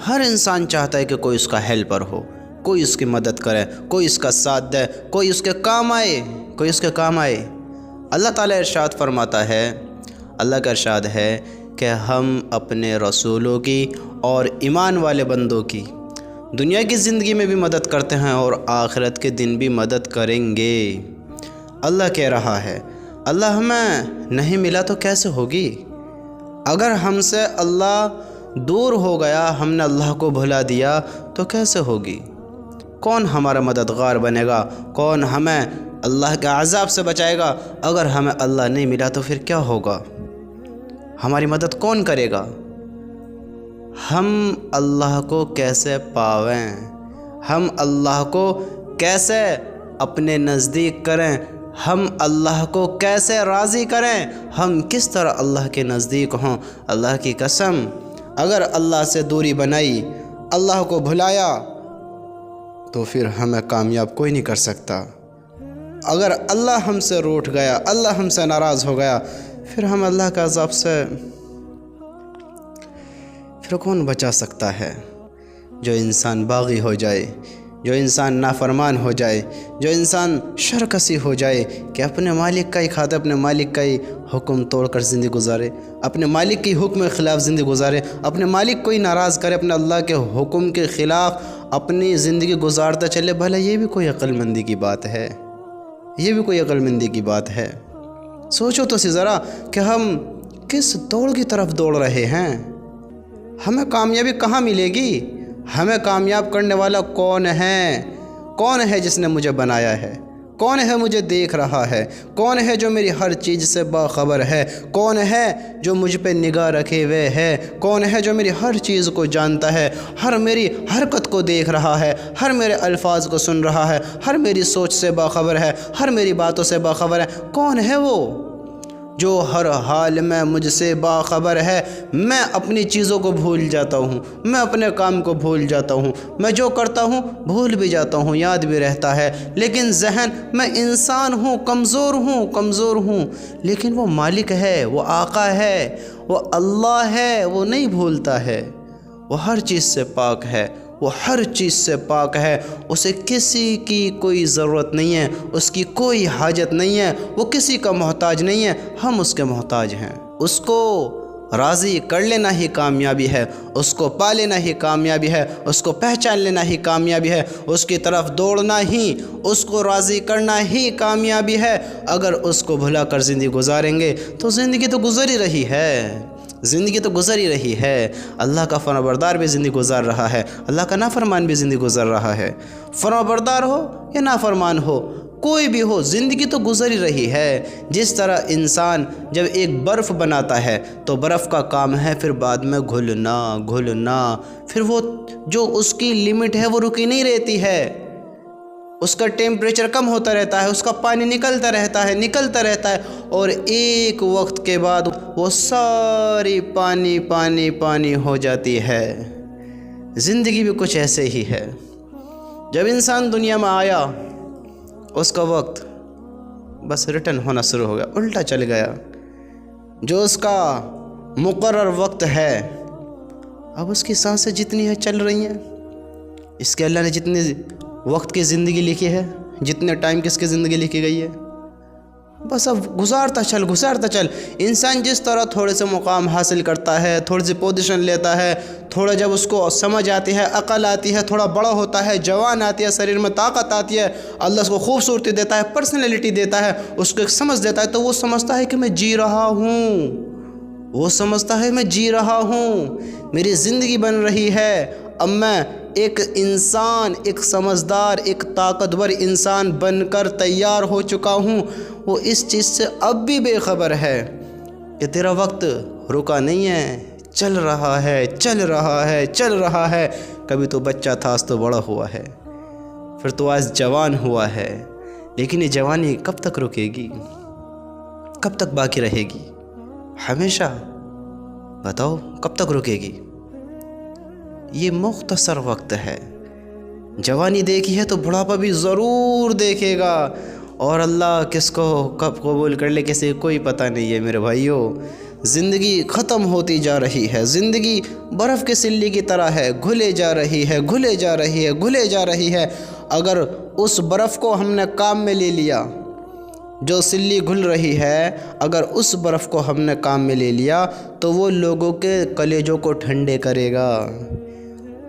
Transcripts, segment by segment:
ہر انسان چاہتا ہے کہ کوئی اس کا ہیلپر ہو، کوئی اس کی مدد کرے، کوئی اس کا ساتھ دے، کوئی اس کے کام آئے، کوئی اس کے کام آئے۔ اللہ تعالیٰ ارشاد فرماتا ہے، اللہ کا ارشاد ہے کہ ہم اپنے رسولوں کی اور ایمان والے بندوں کی دنیا کی زندگی میں بھی مدد کرتے ہیں اور آخرت کے دن بھی مدد کریں گے۔ اللہ کہہ رہا ہے اللہ ہمیں نہیں ملا تو کیسے ہوگی؟ اگر ہم سے اللہ دور ہو گیا، ہم نے اللہ کو بھلا دیا تو کیسے ہوگی؟ کون ہمارا مددگار بنے گا؟ کون ہمیں اللہ کے عذاب سے بچائے گا؟ اگر ہمیں اللہ نہیں ملا تو پھر کیا ہوگا؟ ہماری مدد کون کرے گا؟ ہم اللہ کو کیسے پاویں؟ ہم اللہ کو کیسے اپنے نزدیک کریں؟ ہم اللہ کو کیسے راضی کریں؟ ہم کس طرح اللہ کے نزدیک ہوں؟ اللہ کی قسم، اگر اللہ سے دوری بنائی، اللہ کو بھلایا تو پھر ہمیں کامیاب کوئی نہیں کر سکتا۔ اگر اللہ ہم سے روٹھ گیا، اللہ ہم سے ناراض ہو گیا، پھر ہم اللہ کے عذاب سے پھر کون بچا سکتا ہے؟ جو انسان باغی ہو جائے، جو انسان نافرمان ہو جائے، جو انسان شرکسی ہو جائے کہ اپنے مالک کا ہی کھاتے، اپنے مالک کا ہی حکم توڑ کر زندگی گزارے، اپنے مالک کی حکم کے خلاف زندگی گزارے، اپنے مالک کو ہی ناراض کرے، اپنے اللہ کے حکم کے خلاف اپنی زندگی گزارتا چلے، بھلا یہ بھی کوئی عقل مندی کی بات ہے؟ یہ بھی کوئی عقل مندی کی بات ہے؟ سوچو تو سی ذرا کہ ہم کس دوڑ کی طرف دوڑ رہے ہیں؟ ہمیں کامیابی کہاں ملے گی؟ ہمیں کامیاب کرنے والا کون ہے؟ کون ہے جس نے مجھے بنایا ہے؟ کون ہے مجھے دیکھ رہا ہے؟ کون ہے جو میری ہر چیز سے باخبر ہے؟ کون ہے جو مجھ پہ نگاہ رکھے ہوئے ہے؟ کون ہے جو میری ہر چیز کو جانتا ہے، ہر میری حرکت کو دیکھ رہا ہے، ہر میرے الفاظ کو سن رہا ہے، ہر میری سوچ سے باخبر ہے، ہر میری باتوں سے باخبر ہے؟ کون ہے وہ جو ہر حال میں مجھ سے باخبر ہے؟ میں اپنی چیزوں کو بھول جاتا ہوں، میں اپنے کام کو بھول جاتا ہوں، میں جو کرتا ہوں بھول بھی جاتا ہوں، یاد بھی رہتا ہے، لیکن ذہن، میں انسان ہوں، کمزور ہوں، لیکن وہ مالک ہے، وہ آقا ہے، وہ اللہ ہے، وہ نہیں بھولتا ہے، وہ ہر چیز سے پاک ہے، وہ ہر چیز سے پاک ہے، اسے کسی کی کوئی ضرورت نہیں ہے، اس کی کوئی حاجت نہیں ہے، وہ کسی کا محتاج نہیں ہے، ہم اس کے محتاج ہیں۔ اس کو راضی کر لینا ہی کامیابی ہے، اس کو پا لینا ہی کامیابی ہے، اس کو پہچان لینا ہی کامیابی ہے، اس کی طرف دوڑنا ہی، اس کو راضی کرنا ہی کامیابی ہے۔ اگر اس کو بھلا کر زندگی گزاریں گے تو زندگی تو گزر ہی رہی ہے، زندگی تو گزر ہی رہی ہے۔ اللہ کا فرمانبردار بھی زندگی گزار رہا ہے، اللہ کا نافرمان بھی زندگی گزر رہا ہے۔ فرمانبردار ہو یا نافرمان ہو، کوئی بھی ہو، زندگی تو گزر ہی رہی ہے۔ جس طرح انسان جب ایک برف بناتا ہے تو برف کا کام ہے پھر بعد میں گھلنا، پھر وہ جو اس کی لمٹ ہے وہ رکی نہیں رہتی ہے، اس کا ٹیمپریچر کم ہوتا رہتا ہے، اس کا پانی نکلتا رہتا ہے اور ایک وقت کے بعد وہ ساری پانی ہو جاتی ہے۔ زندگی بھی کچھ ایسے ہی ہے، جب انسان دنیا میں آیا اس کا وقت بس ریٹرن ہونا شروع ہو گیا، الٹا چل گیا۔ جو اس کا مقرر وقت ہے اب اس کی سانسیں جتنی ہیں چل رہی ہیں، اس کے اللہ نے جتنی وقت کی زندگی لکھی ہے، جتنے ٹائم کی اس کی زندگی لکھی گئی ہے، بس اب گزارتا چل۔ انسان جس طرح تھوڑے سے مقام حاصل کرتا ہے، تھوڑی سی پوزیشن لیتا ہے، تھوڑا جب اس کو سمجھ آتی ہے، عقل آتی ہے، تھوڑا بڑا ہوتا ہے، جوان آتی ہے، شریر میں طاقت آتی ہے، اللہ اس کو خوبصورتی دیتا ہے، پرسنالٹی دیتا ہے، اس کو ایک سمجھ دیتا ہے، تو وہ سمجھتا ہے کہ میں جی رہا ہوں، میری زندگی بن رہی ہے، اب میں ایک انسان، ایک سمجھدار، ایک طاقتور انسان بن کر تیار ہو چکا ہوں۔ وہ اس چیز سے اب بھی بے خبر ہے کہ تیرا وقت رکا نہیں ہے، چل رہا ہے۔ کبھی تو بچہ تھا، آج تو بڑا ہوا ہے، پھر تو آج جوان ہوا ہے، لیکن یہ جوانی کب تک رکے گی؟ کب تک باقی رہے گی؟ ہمیشہ؟ بتاؤ کب تک رکے گی؟ یہ مختصر وقت ہے۔ جوانی دیکھی ہے تو بڑھاپا بھی ضرور دیکھے گا، اور اللہ کس کو کب قبول کر لے کسی کوئی پتہ نہیں ہے میرے بھائیوں۔ زندگی ختم ہوتی جا رہی ہے، زندگی برف کے سلی کی طرح ہے، گھلے جا رہی ہے، گھلے جا رہی ہے، گھلے جا رہی ہے۔ اگر اس برف کو ہم نے کام میں لے لیا، جو سلی گھل رہی ہے، اگر اس برف کو ہم نے کام میں لے لیا تو وہ لوگوں کے کلیجوں کو ٹھنڈے کرے گا۔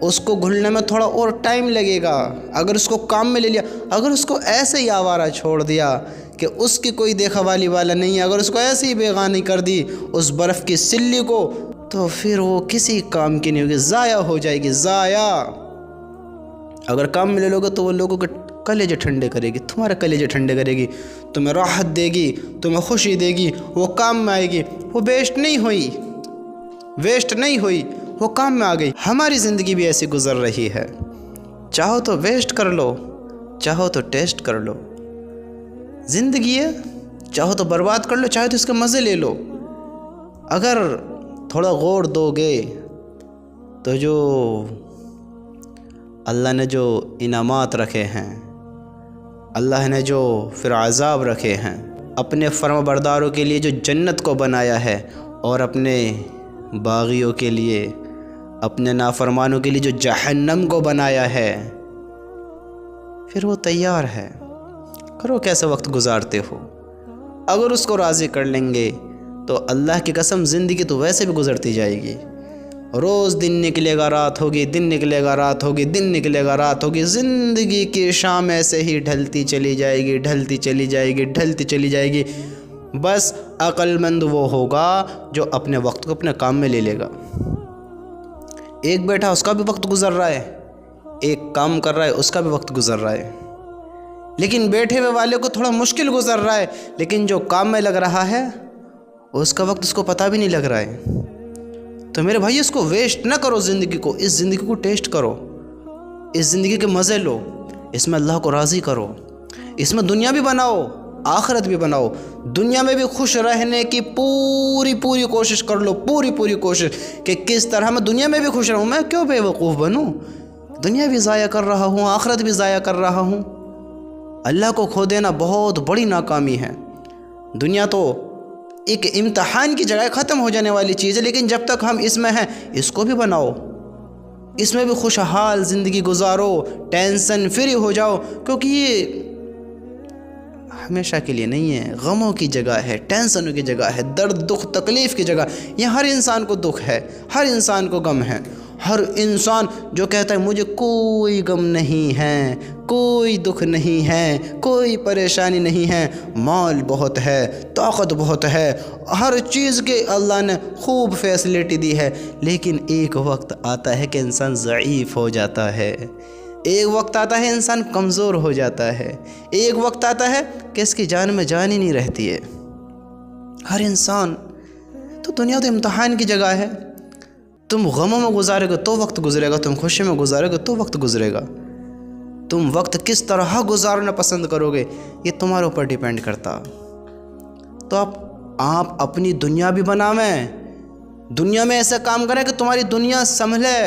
اس کو گھلنے میں تھوڑا اور ٹائم لگے گا۔ اگر اس کو کام میں لے لیا، اگر اس کو ایسے ہی آوارہ چھوڑ دیا کہ اس کی کوئی دیکھا والی والا نہیں ہے، اگر اس کو ایسے ہی بےغانی کر دی اس برف کی سلی کو، تو پھر وہ کسی کام کی نہیں ہوگی، ضائع ہو جائے گی، ضائع۔ اگر کام میں لے لو گے تو وہ لوگوں کے کلیجے ٹھنڈے کرے گی، تمہارے کلیجے ٹھنڈے کرے گی، تمہیں راحت دے گی، تمہیں خوشی دے گی، وہ کام میں آئے گی، وہ ویسٹ نہیں ہوئی، ویسٹ نہیں ہوئی، وہ کام میں آ گئی۔ ہماری زندگی بھی ایسی گزر رہی ہے، چاہو تو ویسٹ کر لو، چاہو تو ٹیسٹ کر لو۔ زندگی ہے، چاہو تو برباد کر لو، چاہو تو اس کے مزے لے لو۔ اگر تھوڑا غور دو گے تو جو اللہ نے جو انعامات رکھے ہیں، اللہ نے جو پھر عذاب رکھے ہیں، اپنے فرما برداروں کے لیے جو جنت کو بنایا ہے اور اپنے باغیوں کے لیے، اپنے نافرمانوں کے لیے جو جہنم کو بنایا ہے، پھر وہ تیار ہے۔ کرو کیسے وقت گزارتے ہو۔ اگر اس کو راضی کر لیں گے تو اللہ کی قسم زندگی تو ویسے بھی گزرتی جائے گی۔ روز دن نکلے گا رات ہوگی، دن نکلے گا رات ہوگی، دن نکلے گا رات ہوگی، زندگی کی شام ایسے ہی ڈھلتی چلی جائے گی، ڈھلتی چلی جائے گی، ڈھلتی چلی جائے گی۔ بس عقل مند وہ ہوگا جو اپنے وقت کو اپنے کام میں لے لے گا۔ ایک بیٹھا اس کا بھی وقت گزر رہا ہے، ایک کام کر رہا ہے اس کا بھی وقت گزر رہا ہے، لیکن بیٹھے ہوئے والے کو تھوڑا مشکل گزر رہا ہے، لیکن جو کام میں لگ رہا ہے اس کا وقت اس کو پتہ بھی نہیں لگ رہا ہے۔ تو میرے بھائی اس کو ویسٹ نہ کرو، زندگی کو، اس زندگی کو ٹیسٹ کرو، اس زندگی کے مزے لو، اس میں اللہ کو راضی کرو، اس میں دنیا بھی بناؤ، آخرت بھی بناؤ۔ دنیا میں بھی خوش رہنے کی پوری کوشش کر لو، پوری کوشش کہ کس طرح میں دنیا میں بھی خوش رہوں۔ میں کیوں بے وقوف بنوں؟ دنیا بھی ضائع کر رہا ہوں، آخرت بھی ضائع کر رہا ہوں۔ اللہ کو کھو دینا بہت بڑی ناکامی ہے۔ دنیا تو ایک امتحان کی جگہ ختم ہو جانے والی چیز ہے، لیکن جب تک ہم اس میں ہیں اس کو بھی بناؤ، اس میں بھی خوشحال زندگی گزارو، ٹینشن فری ہو جاؤ، کیونکہ یہ ہمیشہ کے لیے نہیں ہے، غموں کی جگہ ہے، ٹینشنوں کی جگہ ہے، درد دکھ تکلیف کی جگہ۔ یہ ہر انسان کو دکھ ہے، ہر انسان کو غم ہے۔ ہر انسان جو کہتا ہے مجھے کوئی غم نہیں ہے، کوئی دکھ نہیں ہے، کوئی پریشانی نہیں ہے، مال بہت ہے، طاقت بہت ہے، ہر چیز کے اللہ نے خوب فیسلٹی دی ہے، لیکن ایک وقت آتا ہے کہ انسان ضعیف ہو جاتا ہے، ایک وقت آتا ہے انسان کمزور ہو جاتا ہے، ایک وقت آتا ہے کہ اس کی جان میں جان ہی نہیں رہتی ہے۔ ہر انسان تو دنیا تو امتحان کی جگہ ہے۔ تم غموں میں گزارے گا تو وقت گزرے گا، تم خوشی میں گزارے گا تو وقت گزرے گا۔ تم وقت کس طرح گزارنا پسند کرو گے یہ تمہارے اوپر ڈیپینڈ کرتا۔ تو آپ اپنی دنیا بھی بناویں، دنیا میں ایسا کام کریں کہ تمہاری دنیا سنبھلے،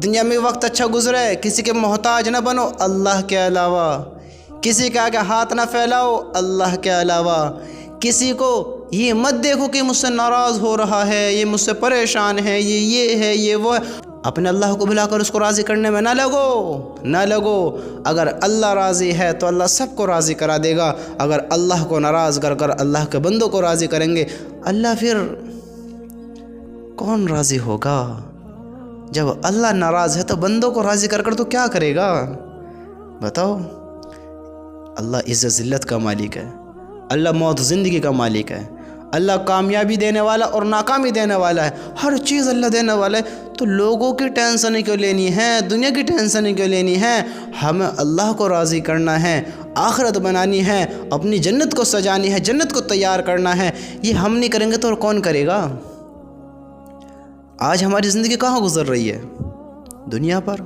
دنیا میں وقت اچھا گزرے، کسی کے محتاج نہ بنو اللہ کے علاوہ، کسی کے آگے ہاتھ نہ پھیلاؤ اللہ کے علاوہ، کسی کو یہ مت دیکھو کہ مجھ سے ناراض ہو رہا ہے، یہ مجھ سے پریشان ہے، یہ ہے، یہ وہ ہے۔ اپنے اللہ کو بلا کر اس کو راضی کرنے میں نہ لگو۔ اگر اللہ راضی ہے تو اللہ سب کو راضی کرا دے گا، اگر اللہ کو ناراض کر اللہ کے بندوں کو راضی کریں گے، اللہ پھر کون راضی ہوگا؟ جب اللہ ناراض ہے تو بندوں کو راضی کر تو کیا کرے گا؟ بتاؤ۔ اللہ عزت ذلت کا مالک ہے، اللہ موت زندگی کا مالک ہے، اللہ کامیابی دینے والا اور ناکامی دینے والا ہے، ہر چیز اللہ دینے والا ہے۔ تو لوگوں کی ٹینشن کیوں لینی ہے، دنیا کی ٹینشن کیوں لینی ہے؟ ہمیں اللہ کو راضی کرنا ہے، آخرت بنانی ہے، اپنی جنت کو سجانی ہے، جنت کو تیار کرنا ہے۔ یہ ہم نہیں کریں گے تو اور کون کرے گا؟ آج ہماری زندگی کہاں گزر رہی ہے؟ دنیا پر،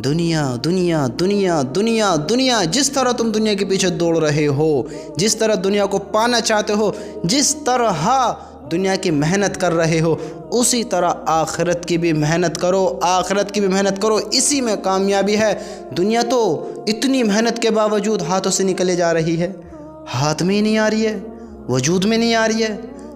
دنیا دنیا دنیا دنیا دنیا۔ جس طرح تم دنیا کے پیچھے دوڑ رہے ہو، جس طرح دنیا کو پانا چاہتے ہو، جس طرح دنیا کی محنت کر رہے ہو، اسی طرح آخرت کی بھی محنت کرو، آخرت کی بھی محنت کرو، اسی میں کامیابی ہے۔ دنیا تو اتنی محنت کے باوجود ہاتھوں سے نکلے جا رہی ہے، ہاتھ میں ہی نہیں آ رہی ہے، وجود میں نہیں آ رہی ہے۔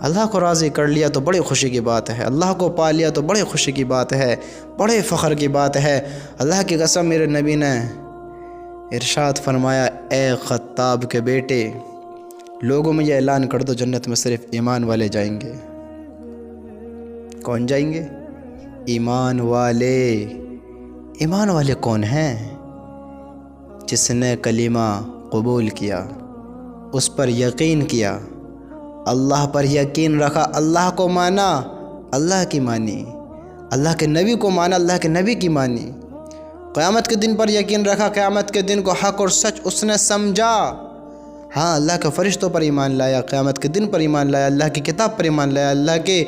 اللہ کو راضی کر لیا تو بڑی خوشی کی بات ہے، اللہ کو پا لیا تو بڑی خوشی کی بات ہے، بڑے فخر کی بات ہے۔ اللہ کی قسم میرے نبی نے ارشاد فرمایا، اے خطاب کے بیٹے، لوگوں میں یہ اعلان کر دو جنت میں صرف ایمان والے جائیں گے۔ کون جائیں گے؟ ایمان والے۔ ایمان والے کون ہیں؟ جس نے کلمہ قبول کیا، اس پر یقین کیا، اللہ پر یقین رکھا، اللہ کو مانا، اللہ کی مانی، اللہ کے نبی کو مانا، اللہ کے نبی کی مانی، قیامت کے دن پر یقین رکھا، قیامت کے دن کو حق اور سچ اس نے سمجھا، ہاں اللہ کے فرشتوں پر ایمان لایا، قیامت کے دن پر ایمان لایا، اللہ کی کتاب پر ایمان لایا، اللہ کے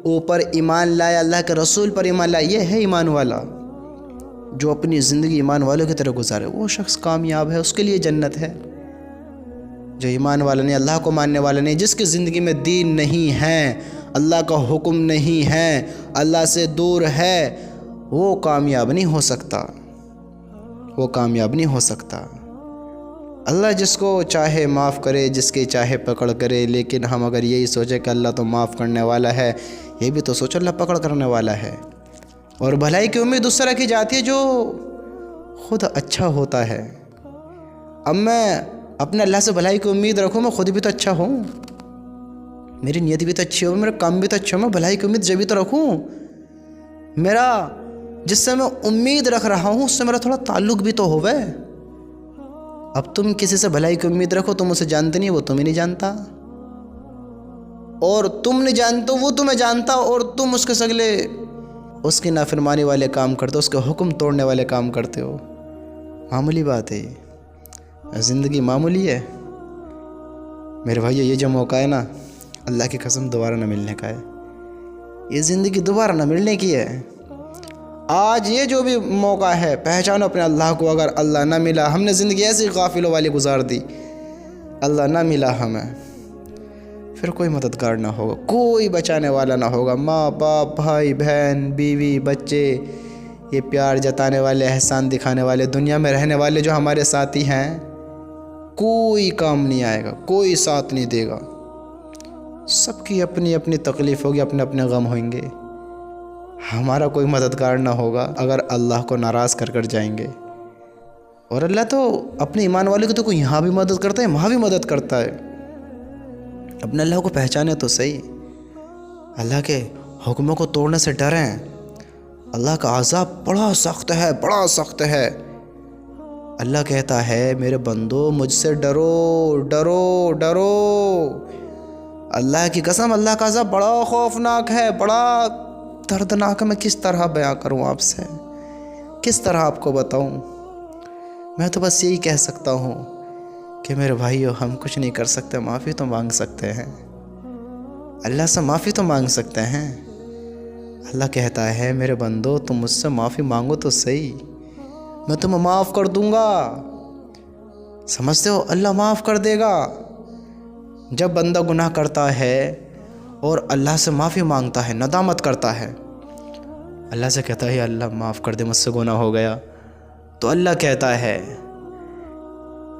اوپر ایمان لایا، اللہ کے رسول پر ایمان لایا۔ یہ ہے ایمان والا، جو اپنی زندگی ایمان والوں کی طرح گزارے، وہ شخص کامیاب ہے، اس کے لیے جنت ہے۔ جو ایمان والا نہیں، اللہ کو ماننے والا نہیں، جس کی زندگی میں دین نہیں ہے، اللہ کا حکم نہیں ہے، اللہ سے دور ہے، وہ کامیاب نہیں ہو سکتا، وہ کامیاب نہیں ہو سکتا۔ اللہ جس کو چاہے معاف کرے، جس کی چاہے پکڑ کرے، لیکن ہم اگر یہی سوچیں کہ اللہ تو معاف کرنے والا ہے، یہ بھی تو سوچو اللہ پکڑ کرنے والا ہے۔ اور بھلائی کی امید اس طرح کی جاتی ہے جو خود اچھا ہوتا ہے۔ اب میں اپنے اللہ سے بھلائی کی امید رکھوں، میں خود بھی تو اچھا ہوں، میری نیت بھی تو اچھی ہو، میرا کام بھی تو اچھا ہو، میں بھلائی کی امید جب بھی تو رکھوں، میرا جس سے میں امید رکھ رہا ہوں اس سے میرا تھوڑا تعلق بھی تو ہوئے۔ اب تم کسی سے بھلائی کی امید رکھو، تم اسے جانتے نہیں، وہ تمہیں نہیں جانتا، اور تم نہیں جانتے وہ تمہیں جانتا، اور تم اس کے سگلے اس کی نافرمانی والے کام کرتے ہو، اس کے حکم توڑنے والے کام کرتے ہو۔ معمولی بات ہے یہ، زندگی معمولی ہے میرے بھائیو۔ یہ جو موقع ہے نا، اللہ کی قسم دوبارہ نہ ملنے کا ہے، یہ زندگی دوبارہ نہ ملنے کی ہے۔ آج یہ جو بھی موقع ہے، پہچانو اپنے اللہ کو۔ اگر اللہ نہ ملا، ہم نے زندگی ایسی غافلوں والی گزار دی، اللہ نہ ملا ہمیں، پھر کوئی مددگار نہ ہوگا، کوئی بچانے والا نہ ہوگا۔ ماں باپ، بھائی بہن، بیوی، بچے، یہ پیار جتانے والے، احسان دکھانے والے، دنیا میں رہنے والے جو ہمارے ساتھی ہیں، کوئی کام نہیں آئے گا، کوئی ساتھ نہیں دے گا۔ سب کی اپنی اپنی تکلیف ہوگی، اپنے اپنے غم ہوئیں گے، ہمارا کوئی مددگار نہ ہوگا اگر اللہ کو ناراض کر کر جائیں گے۔ اور اللہ تو اپنے ایمان والے کی تو کوئی یہاں بھی مدد کرتا ہے، وہاں بھی مدد کرتا ہے۔ اپنے اللہ کو پہچانے تو صحیح، اللہ کے حکموں کو توڑنے سے ڈریں۔ اللہ کا عذاب بڑا سخت ہے، بڑا سخت ہے۔ اللہ کہتا ہے میرے بندو مجھ سے ڈرو ڈرو ڈرو۔ اللہ کی قسم اللہ کا عذاب بڑا خوفناک ہے، بڑا دردناک ہے۔ میں کس طرح بیان کروں آپ سے، کس طرح آپ کو بتاؤں؟ میں تو بس یہی کہہ سکتا ہوں کہ میرے بھائیو، ہم کچھ نہیں کر سکتے، معافی تو مانگ سکتے ہیں، اللہ سے معافی تو مانگ سکتے ہیں۔ اللہ کہتا ہے میرے بندو تم مجھ سے معافی مانگو تو صحیح، میں تمہیں معاف کر دوں گا۔ سمجھتے ہو اللہ معاف کر دے گا؟ جب بندہ گناہ کرتا ہے اور اللہ سے معافی مانگتا ہے، ندامت کرتا ہے، اللہ سے کہتا ہے اللہ معاف کر دے، مجھ سے گناہ ہو گیا، تو اللہ کہتا ہے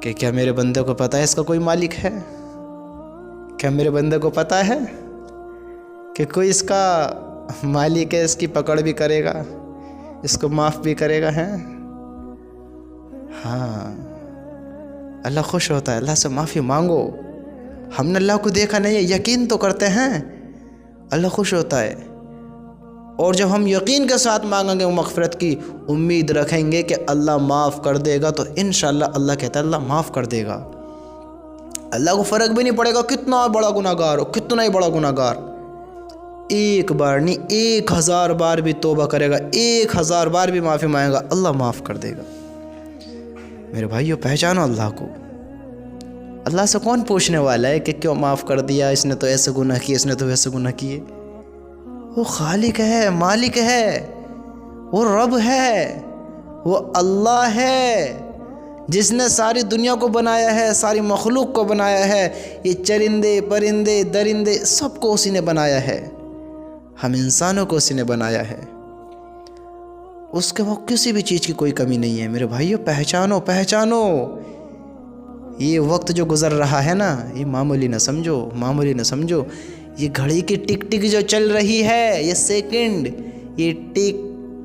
کہ کیا میرے بندے کو پتہ ہے اس کا کوئی مالک ہے؟ کیا میرے بندے کو پتہ ہے کہ کوئی اس کا مالک ہے، اس کی پکڑ بھی کرے گا، اس کو معاف بھی کرے گا؟ ہے ہاں، اللہ خوش ہوتا ہے، اللہ سے معافی مانگو۔ ہم نے اللہ کو دیکھا نہیں ہے، یقین تو کرتے ہیں، اللہ خوش ہوتا ہے۔ اور جب ہم یقین کے ساتھ مانگیں گے، مغفرت کی امید رکھیں گے کہ اللہ معاف کر دے گا، تو انشاءاللہ اللہ کہتا ہے اللہ معاف کر دے گا۔ اللہ کو فرق بھی نہیں پڑے گا کتنا بڑا گناہ گار ہو، کتنا ہی بڑا گناہ گار، ایک بار نہیں 1000 بار بھی توبہ کرے گا، 1000 بار بھی معافی مانگے گا، اللہ معاف کر دے گا۔ میرے بھائیو پہچانو اللہ کو۔ اللہ سے کون پوچھنے والا ہے کہ کیوں معاف کر دیا، اس نے تو ایسے گناہ کیے، اس نے تو ویسے گناہ کیے؟ وہ خالق ہے، مالک ہے، وہ رب ہے، وہ اللہ ہے جس نے ساری دنیا کو بنایا ہے، ساری مخلوق کو بنایا ہے، یہ چرندے پرندے درندے سب کو اسی نے بنایا ہے، ہم انسانوں کو اسی نے بنایا ہے، اس کے وہ کسی بھی چیز کی کوئی کمی نہیں ہے۔ میرے بھائیو پہچانو پہچانو، یہ وقت جو گزر رہا ہے نا، یہ معمولی نہ سمجھو، معمولی نہ سمجھو، یہ گھڑی کی ٹک ٹک جو چل رہی ہے، یہ سیکنڈ، یہ ٹک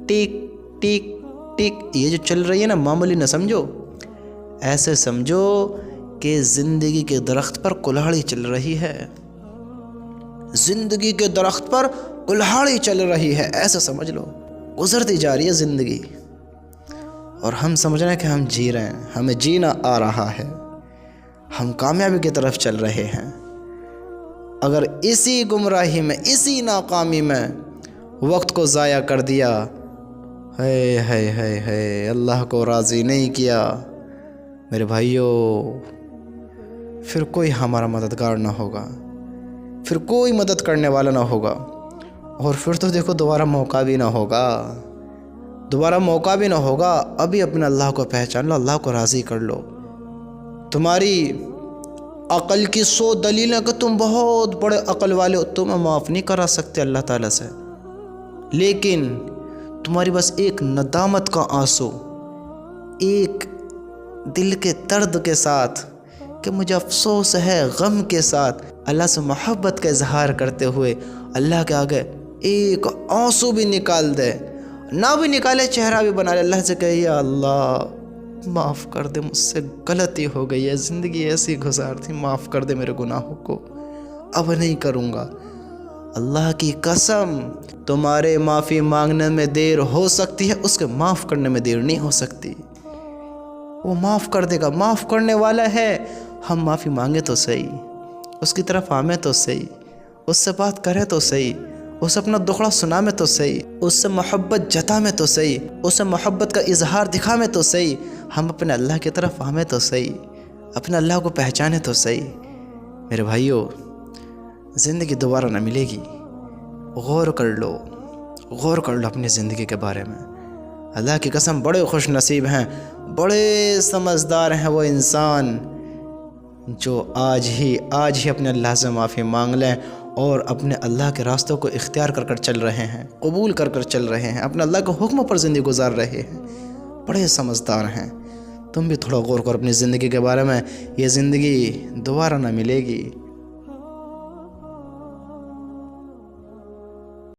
ٹک ٹک ٹک یہ جو چل رہی ہے نا، معمولی نہ سمجھو، ایسے سمجھو کہ زندگی کے درخت پر کلہاڑی چل رہی ہے، زندگی کے درخت پر کلہاڑی چل رہی ہے، ایسے سمجھ لو، گزرتی جا رہی ہے زندگی، اور ہم سمجھ رہے ہیں کہ ہم جی رہے ہیں، ہمیں جینا آ رہا ہے، ہم کامیابی کی طرف چل رہے ہیں۔ اگر اسی گمراہی میں، اسی ناکامی میں وقت کو ضائع کر دیا، ہے اللہ کو راضی نہیں کیا، میرے بھائیوں، پھر کوئی ہمارا مددگار نہ ہوگا، پھر کوئی مدد کرنے والا نہ ہوگا، اور پھر تو دیکھو دوبارہ موقع بھی نہ ہوگا، دوبارہ موقع بھی نہ ہوگا۔ ابھی اپنے اللہ کو پہچان لو، اللہ کو راضی کر لو۔ تمہاری عقل کی 100 دلیلیں کہ تم بہت بڑے عقل والے ہو، تمہیں معاف نہیں کرا سکتے اللہ تعالیٰ سے، لیکن تمہاری بس ایک ندامت کا آنسو، ایک دل کے درد کے ساتھ کہ مجھے افسوس ہے، غم کے ساتھ اللہ سے محبت کا اظہار کرتے ہوئے اللہ کے آگے ایک آنسو بھی نکال دے، نہ بھی نکالے چہرہ بھی بنا لے، اللہ سے کہے یا اللہ معاف کر دے، مجھ سے غلطی ہو گئی ہے، زندگی ایسی گزار تھی، معاف کر دے میرے گناہوں کو، اب نہیں کروں گا۔ اللہ کی قسم، تمہارے معافی مانگنے میں دیر ہو سکتی ہے، اس کے معاف کرنے میں دیر نہیں ہو سکتی، وہ معاف کر دے گا، معاف کرنے والا ہے۔ ہم معافی مانگے تو صحیح، اس کی طرف آمیں تو صحیح، اس سے بات کرے تو صحیح، اسے اپنا دکھڑا سنا میں تو صحیح، اس سے محبت جتا میں تو صحیح، اسے محبت کا اظہار دکھا میں تو صحیح، ہم اپنے اللہ کی طرف آمیں تو صحیح، اپنے اللہ کو پہچانے تو صحیح۔ میرے بھائیوں، زندگی دوبارہ نہ ملے گی، غور کر لو، غور کر لو اپنی زندگی کے بارے میں۔ اللہ کی قسم، بڑے خوش نصیب ہیں، بڑے سمجھدار ہیں وہ انسان جو آج ہی اپنے اللہ سے معافی مانگ لیں اور اپنے اللہ کے راستوں کو اختیار کر کر چل رہے ہیں، قبول کر کر چل رہے ہیں، اپنے اللہ کے حکم پر زندگی گزار رہے ہیں، بڑے سمجھدار ہیں۔ تم بھی تھوڑا غور کرو اپنی زندگی کے بارے میں، یہ زندگی دوبارہ نہ ملے گی۔